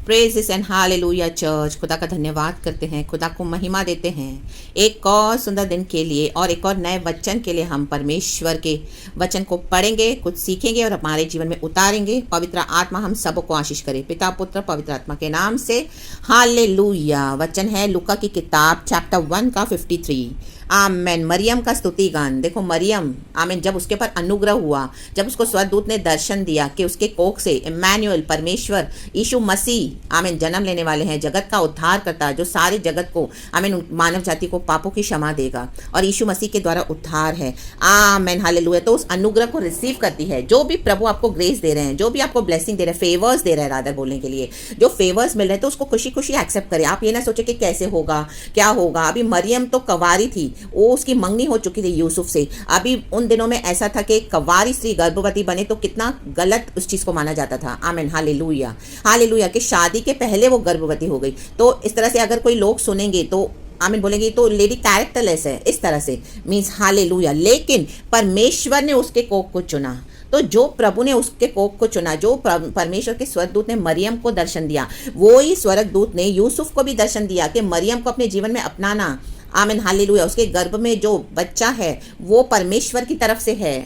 Praises and hallelujah church. खुदा का धन्यवाद करते हैं, खुदा को महिमा देते हैं एक और सुंदर दिन के लिए और एक और नए वचन के लिए। हम परमेश्वर के वचन को पढ़ेंगे, कुछ सीखेंगे और हमारे जीवन में उतारेंगे। पवित्र आत्मा हम सबको आशीष करे, पिता पुत्र पवित्र आत्मा के नाम से हालेलुया। वचन है लूका की किताब चैप्टर 1 का 53। आमेन। मरियम का स्तुति गान। देखो मरियम, आमेन, जब उसके पर अनुग्रह हुआ, जब उसको स्वर्गदूत ने दर्शन दिया कि उसके कोख से इम्मानुएल परमेश्वर यीशु मसीह आमेन जन्म लेने वाले हैं, जगत का उद्धार करता, जो सारे जगत को आमेन मानव जाति को पापों की क्षमा देगा और यीशु मसीह के द्वारा उद्धार है। Amen hallelujah. तो उस अनुग्रह को रिसीव करती है। जो भी प्रभु आपको ग्रेस दे रहे हैं, जो भी आपको ब्लेसिंग दे रहे हैं, फेवर्स दे रहे हैं, रादर बोलने के लिए जो फेवर्स मिल रहे हैं, तो उसको खुशी खुशी एक्सेप्ट करें। आप ये ना सोचे कि कैसे होगा, क्या होगा। अभी मरियम तो कंवारी थी, वो उसकी मंगनी हो चुकी थी यूसुफ से। अभी उन दिनों में ऐसा था कि कंवारी स्त्री गर्भवती बने तो कितना गलत उस चीज को माना जाता था। आमीन हालेलुया हालेलुया। कि शादी के पहले वो गर्भवती हो गई। तो इस तरह से अगर कोई लोग सुनेंगे तो आमीन बोलेंगे तो लेडी कैरेक्टरलेस है, इस तरह से मीन्स हालेलुया। लेकिन परमेश्वर ने उसके कोख को चुना। तो जो प्रभु ने उसके कोख को चुना, जो परमेश्वर के स्वर्गदूत ने मरियम को दर्शन दिया, वो ही स्वर्गदूत ने यूसुफ को भी दर्शन दिया कि मरियम को अपने जीवन में अपनाना। आमीन हालेलुया। उसके गर्भ में जो बच्चा है वो परमेश्वर की तरफ से है,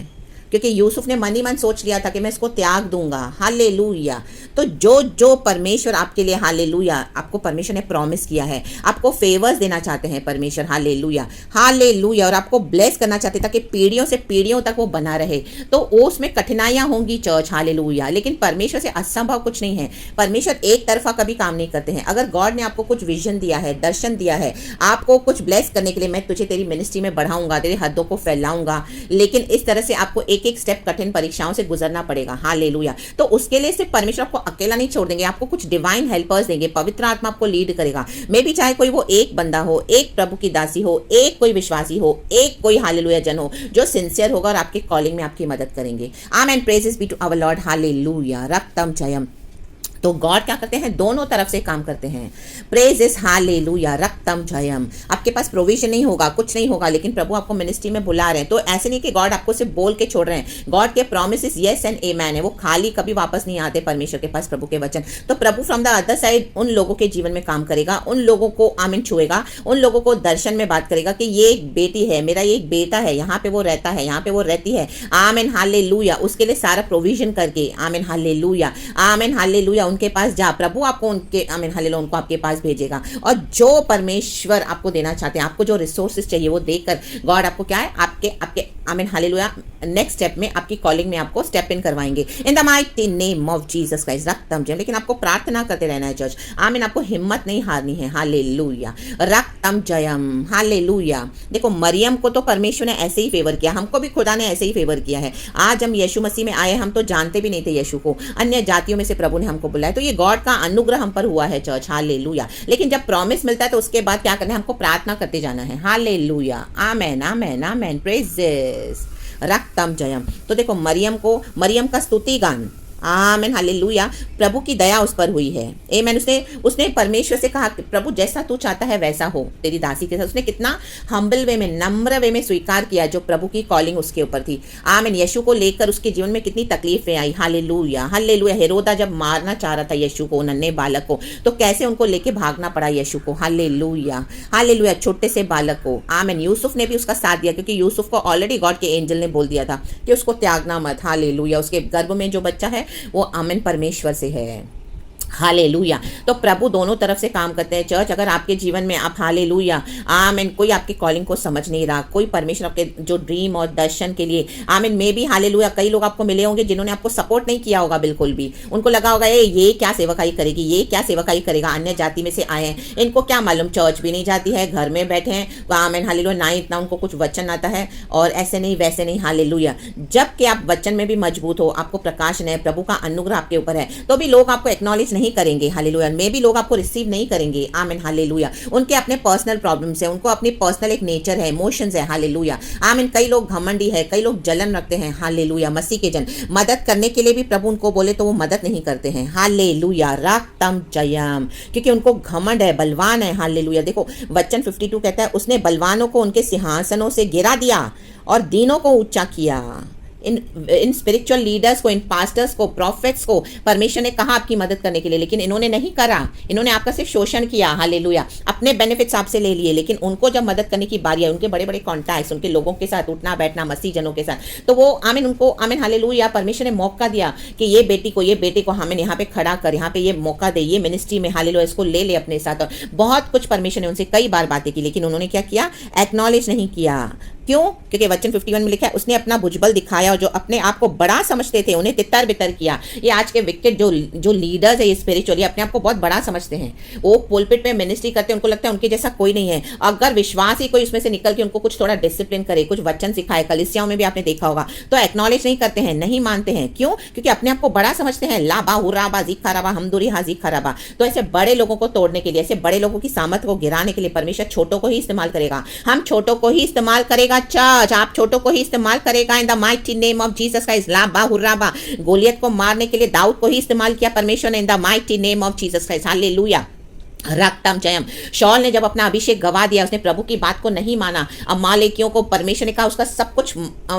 क्योंकि यूसुफ ने मन ही मन सोच लिया था कि मैं इसको त्याग दूंगा। हालेलुया। तो जो जो परमेश्वर आपके लिए हालेलुया, आपको परमेश्वर ने प्रॉमिस किया है, आपको फेवर्स देना चाहते हैं परमेश्वर हालेलुया हालेलुया, और आपको ब्लेस करना चाहते ताकि पीढ़ियों से पीढ़ियों तक वो बना रहे, तो उसमें कठिनाइयां होंगी चर्च हालेलुया। लेकिन परमेश्वर से असंभव कुछ नहीं है। परमेश्वर एक तरफा कभी काम नहीं करते हैं। अगर गॉड ने आपको कुछ विजन दिया है, दर्शन दिया है, आपको कुछ ब्लेस करने के लिए, मैं तुझे तेरी मिनिस्ट्री में बढ़ाऊंगा, तेरी हदों को फैलाऊंगा, लेकिन इस तरह से आपको एक एक स्टेप कठिन परीक्षाओं से गुजरना पड़ेगा। हालेलुया। तो उसके लिए सिर्फ परमेश्वर आपको अकेला नहीं छोड़ देंगे, आपको कुछ डिवाइन हेल्पर्स देंगे। पवित्र आत्मा आपको लीड करेगा। मे भी चाहे कोई वो एक बंदा हो, एक प्रभु की दासी हो, एक कोई विश्वासी हो, एक कोई हालेलुया जन हो जो सिंसियर होगा और आपके कॉलिंग में आपकी मदद करेंगे। Amen. Praises be to our lord hallelujah. रक्तम जयम। तो गॉड क्या करते हैं, दोनों तरफ से काम करते हैं। Praise is hallelujah. रक्तम जयम। आपके पास प्रोविजन नहीं होगा, कुछ नहीं होगा, लेकिन प्रभु आपको मिनिस्ट्री में बुला रहे हैं। तो ऐसे नहीं कि गॉड आपको सिर्फ बोल के छोड़ रहे हैं। गॉड के प्रॉमिसेस यस एंड आमेन है, वो खाली कभी वापस नहीं आते परमेश्वर के पास, प्रभु के वचन। तो प्रभु फ्रॉम द अदर साइड उन लोगों के जीवन में काम करेगा, उन लोगों को आमीन छुएगा, उन लोगों को दर्शन में बात करेगा कि ये एक बेटी है, मेरा ये एक बेटा है, यहाँ पे वो रहता है, यहाँ पे वो रहती है। आमीन हालेलुया। उसके लिए सारा प्रोविजन करके आमीन हालेलुया आमीन हालेलुया उनके पास जा। प्रभु आपको उनके आमीन हालेलुया उनको आपके पास भेजेगा। और जो परमेश्वर आपको देना चाहते हैं, आपको जो रिसोर्सेज चाहिए वो देकर गॉड आपको क्या है, आपके आपके आमीन हालेलुया नेक्स्ट स्टेप में, आपकी कॉलिंग में आपको स्टेप इन करवाएंगे in the mighty name of Jesus Christ. रक्तम जयम। लेकिन आपको प्रार्थना करते रहना है चर्च। आमीन। आपको हिम्मत नहीं हारनी है। हालेलुया। रक्तम जयम। हालेलुया। देखो मरियम को तो परमेश्वर ने ऐसे ही फेवर किया, हमको भी खुदा ने ऐसे ही फेवर किया है। आज हम यीशु मसीह में आए, हम तो जानते भी नहीं थे यीशु को, अन्य जातियों में से प्रभु ने हमको बुलाया। तो ये गॉड का अनुग्रह हम पर हुआ है चर्च। हालेलुया। लेकिन जब प्रॉमिस मिलता है तो उसके बाद क्या करना है, हमको प्रार्थना करते जाना है। हालेलुया। आमेन आमेन आमेन। प्रेजेस। रक्तम जयम। तो देखो मरियम का स्तुति गान। आमीन हालेलुया। प्रभु की दया उस पर हुई है। आमीन। उसने परमेश्वर से कहा कि प्रभु जैसा तू चाहता है वैसा हो तेरी दासी के साथ। उसने कितना हम्बल वे में, नम्र वे में स्वीकार किया जो प्रभु की कॉलिंग उसके ऊपर थी। आमीन। यीशु को लेकर उसके जीवन में कितनी तकलीफें आई। Hallelujah hallelujah. हेरोदा जब मारना चाह रहा था यीशु को, नन्हे बालक को, तो कैसे उनको लेके भागना पड़ा यीशु को। Hallelujah hallelujah. छोटे से बालक को। आमीन। यूसुफ ने भी उसका साथ दिया, क्योंकि यूसुफ को ऑलरेडी गॉड के एंजल ने बोल दिया था कि उसको त्यागना मत। हालेलुया। उसके गर्भ में जो बच्चा है वो आमीन परमेश्वर से है। हालेलुया। तो प्रभु दोनों तरफ से काम करते हैं चर्च। अगर आपके जीवन में आप हालेलुया आमीन कोई आपकी कॉलिंग को समझ नहीं रहा, कोई परमेश्वर आपके जो ड्रीम और दर्शन के लिए आमीन में भी हालेलुया, कई लोग आपको मिले होंगे जिन्होंने आपको सपोर्ट नहीं किया होगा बिल्कुल भी। उनको लगा होगा ये क्या सेवकाई करेगी, ये क्या सेवकाई करेगा, अन्य जाति में से आए हैं, इनको क्या मालूम, चर्च भी नहीं जाती है, घर में बैठे हैं आमीन हालेलुया, ना इतना उनको कुछ वचन आता है और ऐसे नहीं वैसे नहीं। हालेलुया। जबकि आप वचन में भी मजबूत हो, आपको प्रकाशन है, प्रभु का अनुग्रह आपके ऊपर है, तो भी लोग आपको एक्नॉलेज नहीं करेंगे। हालेलुया। में भी लोग आपको रिसीव नहीं करेंगे। आमीन हालेलुया। उनके अपने पर्सनल प्रॉब्लम्स है, उनको अपनी पर्सनल एक नेचर है, इमोशंस है। हालेलुया। आमीन। कई लोग घमंडी है, कई लोग जलन रखते हैं। हालेलुया। मसीह के जन मदद करने के लिए भी प्रभु उनको बोले तो वो मदद नहीं करते हैं। हालेलुया। रक्तम जयम। क्योंकि उनको घमंड है, बलवान है। हालेलुया। देखो वचन 52 कहता है उसने बलवानों को उनके सिंहासनों से गिरा दिया और दीनों को ऊंचा किया। इन स्पिरिचुअल लीडर्स को, इन पास्टर्स को, प्रॉफिट्स को परमेश्वर ने कहा आपकी मदद करने के लिए, लेकिन इन्होंने नहीं करा। इन्होंने आपका सिर्फ शोषण किया, हालेलुया, अपने बेनिफिट्स आपसे ले लिए। लेकिन उनको जब मदद करने की बारी आई, उनके बड़े बड़े कॉन्टैक्ट्स, उनके लोगों के साथ उठना बैठना, मसीह जनों के साथ, तो वो आमीन, उनको आमीन हालेलुया परमेश्वर ने मौका दिया कि ये बेटी को हमें यहाँ पे खड़ा कर, यहाँ पे ये मौका दे, ये मिनिस्ट्री में हालेलुया इसको ले ले अपने साथ। और बहुत कुछ परमेश्वर ने उनसे कई बार बातें की, लेकिन उन्होंने क्या किया? एक्नॉलेज नहीं किया। क्यों? क्योंकि वचन 51 में लिखा है, उसने अपना भुजबल दिखाया और जो अपने आप को बड़ा समझते थे उन्हें तितर बितर किया। ये आज के विकेट जो लीडर्स है, ये स्पिरिचुअली अपने आप को बहुत बड़ा समझते हैं। वो पुलपिट में मिनिस्ट्री करते हैं, उनको लगता है उनके जैसा कोई नहीं है। अगर विश्वास ही कोई उसमें से निकल के उनको कुछ थोड़ा डिसिप्लिन करे, कुछ वचन सिखाए, कलीसियाओं में भी आपने देखा होगा, तो एक्नॉलेज नहीं करते हैं, नहीं मानते हैं। क्यों? क्योंकि अपने आप को बड़ा समझते हैं। लाबा हुराबा जी खराबा हमदुरी हाजी खराबा। तो ऐसे बड़े लोगों को तोड़ने के लिए, ऐसे बड़े लोगों की सामर्थ को गिराने के लिए परमेश्वर छोटों को ही इस्तेमाल करेगा। हम छोटों को ही इस्तेमाल करेगा। चर्च, आप छोटों को ही इस्तेमाल करेगा इन the mighty name of Jesus Christ. लाबा हुर्राबा, गोलियत को मारने के लिए दाऊद को ही इस्तेमाल किया परमेश्वर ने in the mighty name of Jesus Christ. Hallelujah, रक्तम जयम। शौल ने जब अपना अभिषेक गवा दिया, उसने प्रभु की बात को नहीं माना, अमालेकियों को परमेश्वर ने कहा उसका सब कुछ,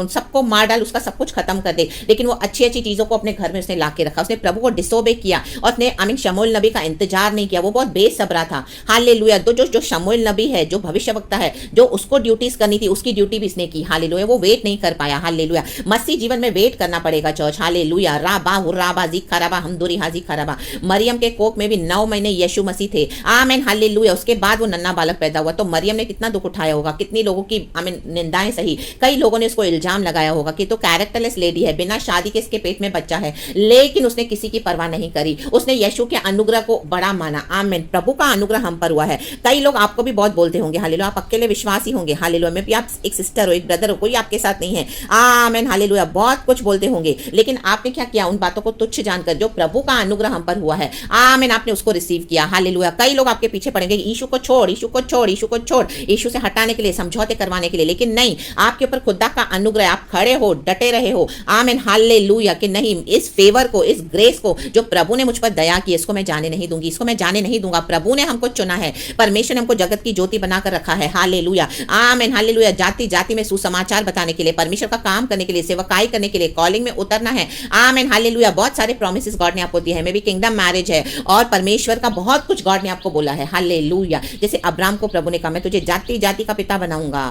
सबको मार डाल, उसका सब कुछ खत्म कर दे। लेकिन वो अच्छी अच्छी चीजों को अपने घर में उसने लाके रखा, उसने प्रभु को डिसोबे किया और उसने आमीन शमूएल नबी का इंतजार नहीं किया। वो बहुत बेसब्रा था। हालेलुया। जो शमूएल नबी है, जो भविष्यवक्ता है, जो उसको ड्यूटीज करनी थी, उसकी ड्यूटी भी इसने की। हालेलुया। वो वेट नहीं कर पाया। हालेलुया। मसीह जीवन में वेट करना पड़ेगा चर्च। हालेलुया। राबा हुर्राबा जी खराबा हमदुरी हाजी खराबा। मरियम के कोख में भी 9 महीने यीशु मसीह थे। आमीन हालेलुया। उसके बाद वो नन्ना बालक पैदा हुआ। तो मरियम ने कितना दुख उठाया होगा, कितनी लोगों की आमीन निंदाएं सही। कई लोगों ने उसको इल्जाम लगाया होगा कि तो कैरेक्टरलेस लेडी है, बिना शादी के इसके पेट में बच्चा है, लेकिन उसने किसी की परवाह नहीं करी। उसने यीशु के अनुग्रह को बड़ा माना। आमीन। प्रभु का अनुग्रह हम पर हुआ है। कई लोग आपको भी बहुत बोलते होंगे, हालेलुया, आप अकेले विश्वासी होंगे, हालेलुया, में भी आप एक सिस्टर हो, एक ब्रदर हो, कोई आपके साथ नहीं है, आमीन हालेलुया, बहुत कुछ बोलते होंगे, लेकिन आपने क्या किया? उन बातों को तुच्छ जानकर जो प्रभु का अनुग्रह हम पर हुआ है, आमीन, आपने उसको रिसीव किया। हालेलुया। कई लोग आपके पीछे पड़ेंगे, यीशु को छोड़, यीशु को छोड़, यीशु को छोड़, यीशु से हटाने के लिए, समझौते करवाने के लिए, लेकिन नहीं, आपके ऊपर खुदा का अनुग्रह, आप खड़े हो, डटे रहे हो, आमीन हालेलुया, कि नहीं, इस फेवर को, इस ग्रेस को जो प्रभु ने मुझ पर दया की, इसको मैं जाने नहीं दूंगी, इसको मैं जाने नहीं दूंगा। प्रभु ने हमको चुना है, परमेश्वर ने हमको जगत की ज्योति बनाकर रखा है। हालेलुया, आमीन हालेलुया। जाति जाति में सुसमाचार बताने के लिए, परमेश्वर का काम करने के लिए, सेवकाई करने के लिए, कॉलिंग में उतरना है। आमीन हालेलुया। बहुत सारे प्रॉमिसेस गॉड ने आपको दिए हैं, मे भी किंगडम मैरिज है और परमेश्वर का बहुत कुछ गॉड ने आपको बोला है। हालेलुया। जैसे अब्राहम को प्रभु ने कहा, मैं तुझे जाति जाति का पिता बनाऊंगा।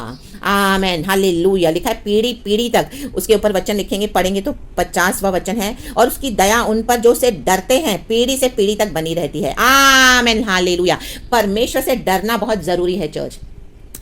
आमीन हालेलुया। लिखा है पीढ़ी पीढ़ी तक। उसके ऊपर वचन लिखेंगे, पढ़ेंगे तो 50वां वचन है, और उसकी दया उन पर जो से डरते हैं पीढ़ी से पीढ़ी तक बनी रहती है। आमीन हालेलुया। परमेश्वर से डरना बहुत जरूरी है चर्च।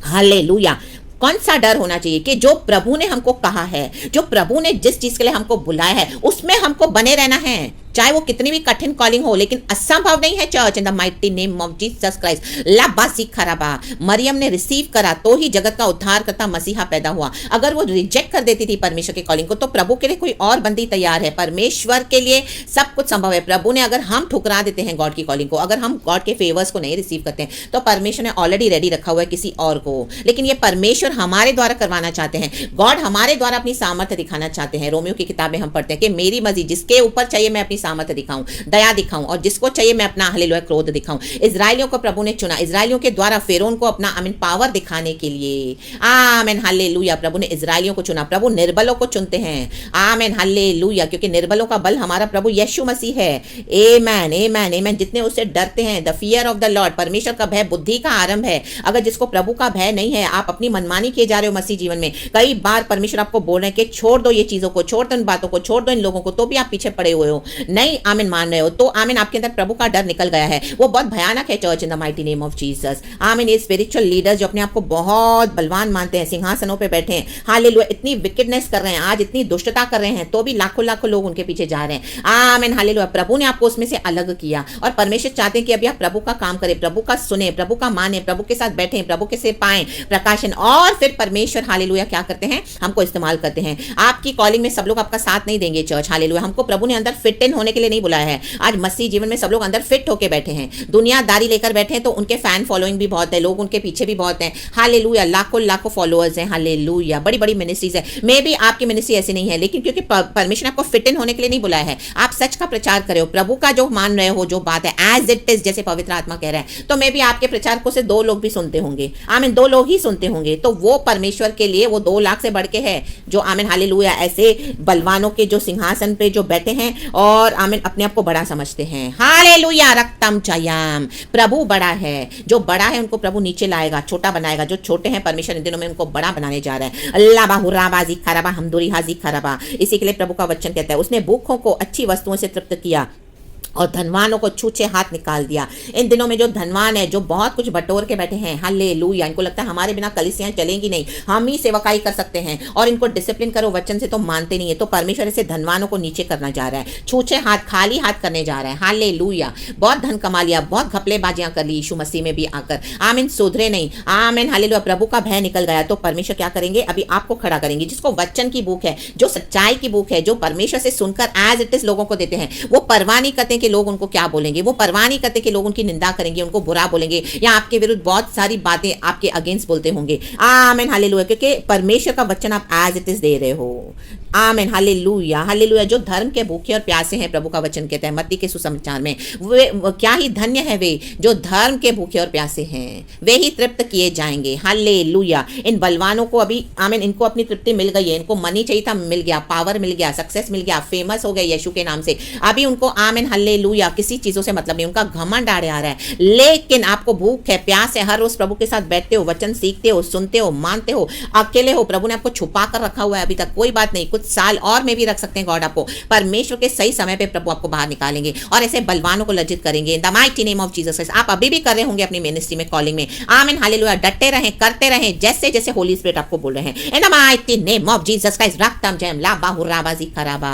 हालेलुया। कौन सा डर होना चाहिए? कि जो प्रभु ने हमको कहा है, जो प्रभु ने जिस चीज के लिए हमको बुलाया है, उसमें हमको बने रहना है, चाहे वो कितनी भी कठिन कॉलिंग हो, लेकिन असंभव नहीं है church. In the mighty name of Jesus Christ. लाबासी खराबा। मरियम ने रिसीव करा तो ही जगत का उद्धार करता मसीहा पैदा हुआ। अगर वो रिजेक्ट कर देती थी परमेश्वर के कॉलिंग को, तो प्रभु के लिए कोई और बंदी तैयार है। परमेश्वर के लिए सब कुछ संभव है। प्रभु ने, अगर हम ठुकरा देते हैं गॉड की कॉलिंग को, अगर हम गॉड के फेवर्स को नहीं रिसीव करते हैं, तो परमेश्वर ने ऑलरेडी रेडी रखा हुआ है किसी और को। लेकिन ये परमेश्वर हमारे द्वारा करवाना चाहते हैं। गॉड हमारे द्वारा अपनी सामर्थ्य दिखाना चाहते हैं। रोमियो की किताब में हम पढ़ते हैं कि मेरी मर्जी, जिसके ऊपर चाहिए मैं अपनी सामर्थ्य दिखाऊं, दया दिखाऊं, और जिसको चाहिए मैं अपना हालेलुया क्रोध दिखाऊं। इजराइलियों को प्रभु ने चुना, इजराइलियों के द्वारा फेरोन को अपना आमीन पावर दिखाने के लिए। आमीन हालेलुया। प्रभु ने इजराइलियों को चुना। प्रभु निर्बलों को चुनते हैं। आमीन हालेलुया। क्योंकि निर्बलों का बल हमारा प्रभु यीशु मसीह है। आमेन आमेन आमेन। जितने उससे डरते हैं, the fear of the Lord, परमेश्वर का भय बुद्धि का आरंभ है। अगर जिसको प्रभु का भय नहीं है, आप अपनी मनमानी किए जा रहे हो मसीह जीवन में। कई बार परमेश्वर आपको बोल रहे हैं कि छोड़ दो ये चीजों को, छोड़ दो इन बातों को, छोड़ दो इन लोगों को, तो भी आप पीछे पड़े हुए हो, नहीं आमीन मान रहे हो, तो आमीन आपके अंदर प्रभु का डर निकल गया है। वो बहुत भयानक है church. In the mighty name of Jesus. आमीन। ये स्पिरिचुअल लीडर्स जो अपने आप को बहुत बलवान मानते हैं, सिंहासनों पे बैठे हैं, हालेलुया, इतनी विकेडनेस कर रहे हैं, आज इतनी दुष्टता कर रहे हैं, तो भी लाखों लाखों लोग उनके पीछे जा रहे हैं। आमीन हालेलुया। प्रभु ने आपको उसमें से अलग किया, और परमेश्वर चाहते हैं कि अभी आप प्रभु का काम करें, प्रभु का सुने, प्रभु का माने, प्रभु के साथ बैठे, प्रभु के से पाएं प्रकाशन, और फिर परमेश्वर हालेलुया क्या करते हैं? हमको इस्तेमाल करते हैं। आपकी कॉलिंग में सब लोग आपका साथ नहीं देंगे चर्च। हालेलुया। हमको प्रभु ने अंदर फिट इन होने के लिए नहीं बुलाया है। आज मसीह जीवन में सब लोग अंदर फिट होके बैठे हैं, दुनियादारी लेकर बैठे हैं, तो उनके फैन फॉलोइंग भी बहुत है, लोग उनके पीछे भी बहुत हैं। हालेलुया, लाखों लाखों फॉलोअर्स हैं। हालेलुया, बड़ी बड़ी मिनिस्ट्रीज है। मे भी आपकी मिनिस्ट्री ऐसी नहीं है, लेकिन क्योंकि परमेश्वर ने आपको फिट इन होने के लिए नहीं बुलाया है, आप सच का प्रचार करे हो, प्रभु का जो मान रहे हो, जो बात है एज इट इज, जैसे पवित्र आत्मा कह रहा है, तो मे भी आपके प्रचार को से 2 लोग भी सुनते होंगे। आमीन, 2 लोग ही सुनते होंगे, तो वो परमेश्वर के लिए वो 2 लाख से बढ़ के है, जो आमीन हालेलुया ऐसे बलवानों के जो सिंहासन पे जो बैठे हैं और आमीन अपने आप को बड़ा समझते हैं। हालेलुया, रक्तम चयाम, प्रभु बड़ा है, जो बड़ा है उनको प्रभु नीचे लाएगा, छोटा बनाएगा। जो छोटे हैं परमेश्वर इन दिनों में उनको बड़ा बनाने जा रहा है। अल्लाह बाहुराबाजी खराबा हमदुरी हाजी खराबा। इसी के लिए प्रभु का वचन कहता है, उसने भूखों को अच्छी वस्तुओं से तृप्त किया और धनवानों को छूछे हाथ निकाल दिया। इन दिनों में जो धनवान है, जो बहुत कुछ बटोर के बैठे हैं, हालेलुया, इनको लगता है हमारे बिना कलीसियां चलेंगी नहीं, हम ही सेवकाई कर सकते हैं, और इनको डिसिप्लिन करो वचन से तो मानते नहीं है, तो परमेश्वर ऐसे धनवानों को नीचे करना जा रहा है, छूछे हाथ, खाली हाथ करने जा रहा है। हालेलुया, बहुत धन कमा लिया, बहुत घपलेबाजियां कर ली यीशु मसीह में भी आकर, आमीन, सुधरे नहीं, आमीन हालेलुया, प्रभु का भय निकल गया, तो परमेश्वर क्या करेंगे, अभी आपको खड़ा करेंगे। जिसको वचन की भूख है, जो सच्चाई की भूख है, जो परमेश्वर से सुनकर एज इट इज लोगों को देते हैं, वो परवाह नहीं करते कि लोग उनको क्या बोलेंगे, वो परवाह नहीं करते कि लोग उनकी निंदा करेंगे, उनको बुरा बोलेंगे, या आपके विरुद्ध बहुत सारी बातें आपके अगेंस्ट बोलते होंगे। आमीन हालेलुया, क्योंकि परमेश्वर का वचन आप एज इट इज दे रहे हो। आमीन हालेलुया, हालेलुया। जो धर्म के भूखे और प्यासे हैं, प्रभु का वचन कहता है मत्ती के सुसमाचार में, वे क्या ही धन्य है वे जो धर्म के भूखे और प्यासे हैं, वे ही तृप्त किए जाएंगे। हालेलुया। इन बलवानों को अभी आमीन, इनको अपनी तृप्ति मिल गई है, इनको मनी चाहिए था, मिल गया, पावर मिल गया, सक्सेस मिल गया, फेमस हो गए यीशु के नाम से, अभी उनको आमीन हालेलुया किसी चीजों से मतलब नहीं, उनका घमंड आड़े आ रहा है। लेकिन आपको भूख है, प्यास है, हर रोज प्रभु के साथ बैठते हो, वचन सीखते हो, सुनते हो, मानते हो, अकेले हो, प्रभु ने आपको छुपा कर रखा हुआ है अभी तक, कोई बात नहीं, कुछ साल और में भी रख सकते हैं गॉड आपको, परमेश्वर के सही समय पे प्रभु आपको बाहर निकालेंगे और ऐसे बलवानों को लज्जित करेंगे इन the mighty name of Jesus Christ. आप अभी भी कर रहे होंगे अपनी मिनिस्ट्री में, कॉलिंग में, आमीन हालेलुया, डटे रहें, करते रहें, जैसे जैसे होली स्पिरिट आपको बोल रहे हैं, in the mighty name of Jesus Christ. रक्तम जयम ला बाहुराबाजी खराबा।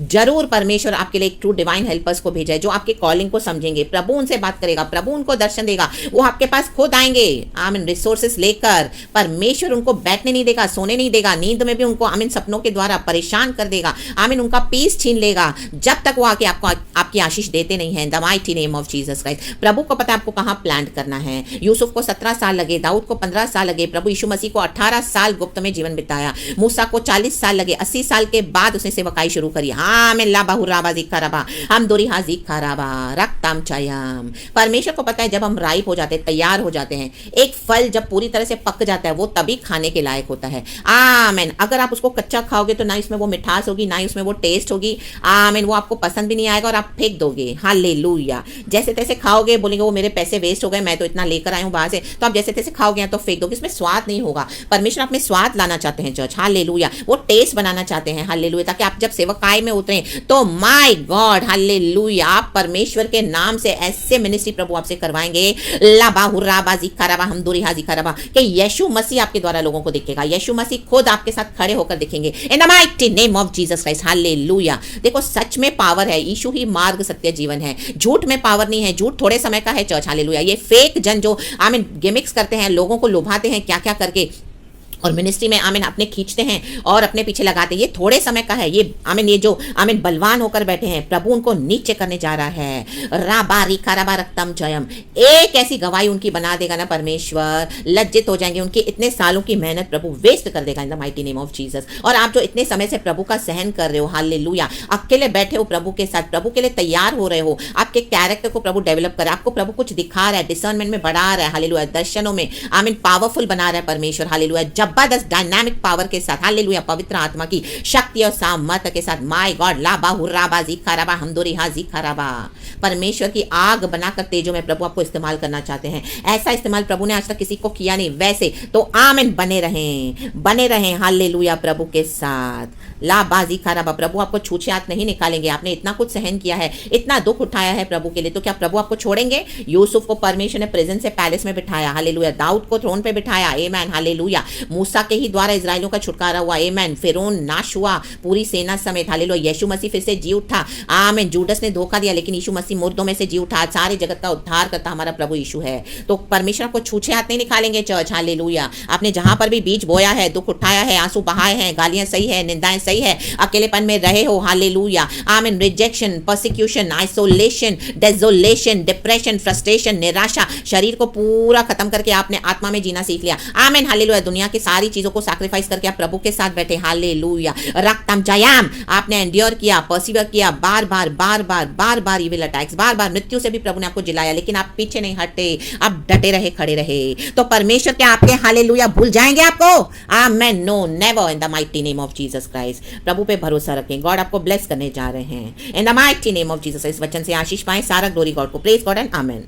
जरूर परमेश्वर आपके लिए एक ट्रू डिवाइन हेल्पर्स को भेजा है, जो आपके कॉलिंग को समझेंगे, प्रभु उनसे बात करेगा, प्रभु उनको दर्शन देगा, वो आपके पास खुद आएंगे, आमीन, रिसोर्सेस लेकर। परमेश्वर उनको बैठने नहीं देगा, सोने नहीं देगा, नींद में भी उनको आमीन सपनों के द्वारा परेशान कर देगा, आमीन, उनका पीस छीन लेगा, जब तक वो आके आपको आपकी आशीष देते नहीं है। The mighty name of Jesus Christ. प्रभु को पता है आपको कहां प्लांट करना है। यूसुफ को 17 साल लगे, दाऊद को 15 साल लगे, प्रभु यीशु मसीह को 18 साल गुप्त में जीवन बिताया, मूसा को 40 साल लगे, 80 साल के बाद उसने सेवकाई शुरू करी। आमीन, ला बाहुराबा जिखराबा हम दोरी हाजी खराबा रक्तम चयम। परमेश्वर को पता है जब हम राइप हो जाते हैं, तैयार हो जाते हैं, एक फल जब पूरी तरह से पक जाता है, वो तभी खाने के लायक होता है। आमीन। अगर आप उसको कच्चा खाओगे तो ना इसमें वो मिठास होगी, ना उसमें वो टेस्ट होगी, आमीन, वो आपको पसंद भी नहीं आएगा और आप फेंक दोगे। हालेलुया। जैसे तैसे खाओगे, बोलेंगे वो मेरे पैसे वेस्ट हो गए, मैं तो इतना लेकर आया हूं बाहर से, तो आप जैसे तैसे खाओगे तो फेंक दोगे, इसमें स्वाद नहीं होगा। परमेश्वर आप में स्वाद लाना चाहते हैं चर्च, हालेलुया, वो टेस्ट बनाना चाहते हैं, हालेलुया, ताकि आप जब सेवकाई में उतरें तो माय गॉड हालेलुया, आप परमेश्वर के नाम से ऐसे मिनिस्ट्री प्रभु आपसे करवाएंगे, ला बाहुराबाजी खराबा हम दूरी हाजी खराबा, कि यीशु मसीह आपके द्वारा लोगों को दिखेगा, यीशु मसीह खुद आपके साथ खड़े होकर दिखेंगे, इन the mighty name of Jesus Christ. Hallelujah. देखो सच में पावर है, यीशु ही मार्ग सत्य जीवन है, झूठ में पावर नहीं है, झूठ थोड़े समय का है चर्च, हालेलुया। ये फेक जन जो आमीन गिमिक्स करते हैं, लोगों को लुभाते हैं क्या क्या करके, और मिनिस्ट्री में आमीन अपने खींचते हैं और अपने पीछे लगाते हैं, ये थोड़े समय का है। ये आमीन, ये जो आमीन बलवान होकर बैठे हैं, प्रभु उनको नीचे करने जा रहा है। राबा रिका राबा रक्तम जयम। एक ऐसी गवाही उनकी बना देगा ना परमेश्वर, लज्जित हो जाएंगे, उनके इतने सालों की मेहनत प्रभु वेस्ट कर देगा इन the mighty name of Jesus. और आप जो इतने समय से प्रभु का सहन कर रहे हो, हालेलुया, अकेले बैठे हो प्रभु के साथ, प्रभु के लिए तैयार हो रहे हो, आपके कैरेक्टर को प्रभु डेवलप कर, आपको प्रभु कुछ दिखा रहा है, डिसर्नमेंट में बढ़ा रहा है, हालेलुया, दर्शनों में आमीन पावरफुल बना रहा है परमेश्वर, हालेलुया, जबरदस्त डायनामिक पावर के साथ, हालेलुया, पवित्र आत्मा की शक्ति और सामर्थ्य के साथ, माय गॉड ला बाहुराबा जिखराबा हमदोरी हाजी खराबा। परमेश्वर की आग बनाकर तेजों में प्रभु आपको इस्तेमाल करना चाहते हैं। ऐसा इस्तेमाल प्रभु ने आज तक किसी को किया नहीं, वैसे तो आमीन बने रहें हालेलुया प्रभु के साथ। ला बाजी खराबा। प्रभु आपको छूछे हाथ नहीं निकालेंगे, आपने इतना कुछ सहन किया है, इतना दुख उठाया है प्रभु के लिए, तो क्या प्रभु आपको छोड़ेंगे? यूसुफ को परमेश्वर ने प्रेजेंस से पैलेस में बिठाया, हालेलुया, दाऊद को थ्रोन पे बिठाया, आमेन, हालेलुया, मूसा के ही द्वारा इजराइलियों का छुटकारा हुआ। आमेन। फिरौन नाश हुआ पूरी सेना समेत। हालेलुया। यीशु मसीह फिर से जी उठा। आमीन। जूडस ने धोखा दिया लेकिन यीशु मसीह मुर्दों में से जी उठा। सारे जगत का उद्धार करता हमारा प्रभु यीशु है। तो परमेश्वर को छूछे हाथ नहीं निकालेंगे चर्च। हालेलुया। आपने जहां पर भी बीज बोया है, दुख उठाया है, आंसू बहाए हैं, गालियां सही है, निंदाएं सही है, अकेलेपन में रहे हो, hallelujah, amen, rejection, persecution, isolation, desolation, depression, frustration, निराशा, शरीर को पूरा खत्म करके आपने आत्मा में जीना सीख लिया। आमीन। हालेलुया। दुनिया की सारी चीजों को सैक्रिफाइस करके आप प्रभु के साथ बैठे। हालेलुया। रक्तम जयाम आपने एंड्योर किया, पर्सिवर किया, बार बार बार बार बार बार इविल अटैक्स, बार बार मृत्यु से भी प्रभु ने आपको जिलाया, लेकिन आप पीछे नहीं हटे, आप डटे रहे, खड़े रहे। तो परमेश्वर क्या आपके हालेलुया भूल जाएंगे आपको? Amen. No never in the mighty name of Jesus Christ. प्रभु पे भरोसा रखें। गॉड आपको ब्लेस करने जा रहे हैं in the mighty name of Jesus. इस वचन से आशीष पाएं। सारा ग्लोरी गॉड को। Praise God and amen.